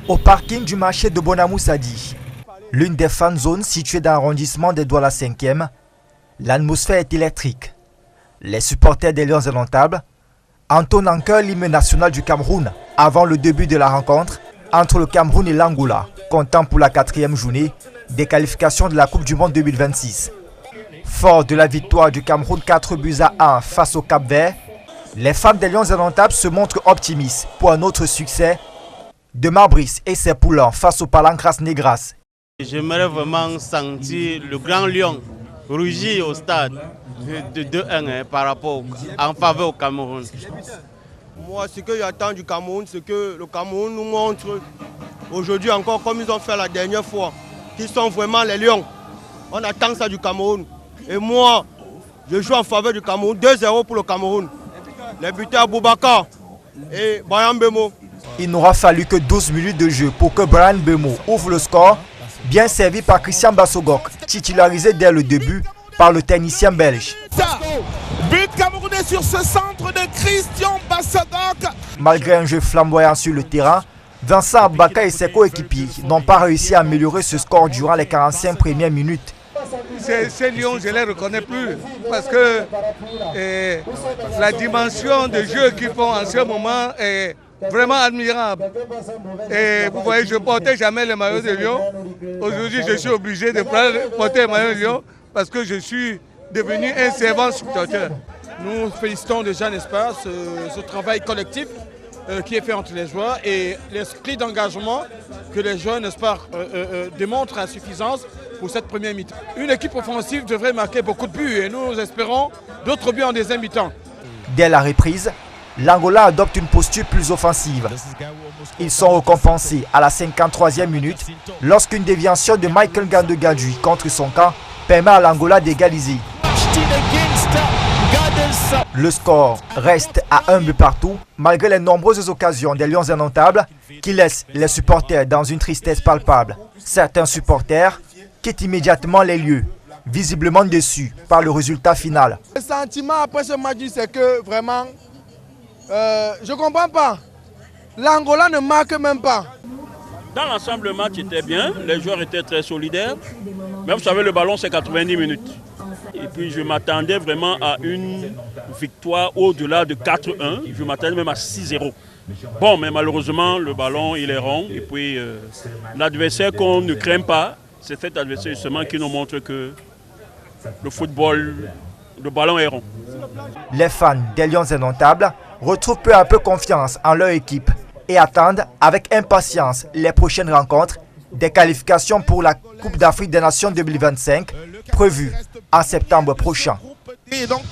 Au parking du marché de Bonamoussadi, l'une des fan zones située dans l'arrondissement des Douala 5e, l'atmosphère est électrique. Les supporters des Lions indomptables entonnent en chœur l'hymne national du Cameroun avant le début de la rencontre entre le Cameroun et l'Angola, comptant pour la 4e journée des qualifications de la Coupe du Monde 2026. Fort de la victoire du Cameroun 4-1 face au Cap-Vert, les fans des Lions indomptables se montrent optimistes pour un autre succès de Mabrice et ses poulains face aux Palancras Negras. J'aimerais vraiment sentir le grand lion rougir au stade de 2-1 par rapport en faveur au Cameroun. Moi, ce que j'attends du Cameroun, c'est que le Cameroun nous montre aujourd'hui encore, comme ils ont fait la dernière fois, qu'ils sont vraiment les lions. On attend ça du Cameroun. Et moi, je joue en faveur du Cameroun. 2-0 pour le Cameroun. Les buteurs Boubacar et Brian Mbeumo. Il n'aura fallu que 12 minutes de jeu pour que Brian Mbeumo ouvre le score, bien servi par Christian Bassogok, titularisé dès le début par le technicien belge. But camerounais sur ce centre de Christian Bassogok. Malgré un jeu flamboyant sur le terrain, Vincent Abaka et ses coéquipiers n'ont pas réussi à améliorer ce score durant les 45 premières minutes. Ces Lions, je ne les reconnais plus parce que la dimension de jeu qu'ils font en ce moment est vraiment admirable. Et vous voyez, je ne portais jamais le maillot de Lyon. Aujourd'hui, je suis obligé de porter le maillot de Lyon parce que je suis devenu un servant supporter. Nous félicitons déjà, n'est-ce pas, ce travail collectif qui est fait entre les joueurs et l'esprit d'engagement que les joueurs, n'est-ce pas, démontrent à suffisance pour cette première mi-temps. Une équipe offensive devrait marquer beaucoup de buts et nous espérons d'autres buts en deuxième mi-temps. Dès la reprise, l'Angola adopte une posture plus offensive. Ils sont récompensés à la 53e minute lorsqu'une déviation de Michael Gandegadji contre son camp permet à l'Angola d'égaliser. Le score reste à 1 but partout malgré les nombreuses occasions des Lions indomptables qui laissent les supporters dans une tristesse palpable. Certains supporters quittent immédiatement les lieux, visiblement déçus par le résultat final. Le sentiment après ce match, c'est que vraiment, je ne comprends pas. L'Angola ne marque même pas. Dans l'ensemble, le match était bien, les joueurs étaient très solidaires. Mais vous savez, le ballon, c'est 90 minutes. Et puis, je m'attendais vraiment à une victoire au-delà de 4-1. Je m'attendais même à 6-0. Bon, mais malheureusement, le ballon, il est rond. Et puis, l'adversaire qu'on ne craint pas, c'est cet adversaire justement qui nous montre que le football, le ballon est rond. Les fans des Lions indomptables retrouvent peu à peu confiance en leur équipe et attendent avec impatience les prochaines rencontres des qualifications pour la Coupe d'Afrique des Nations 2025 prévues en septembre prochain.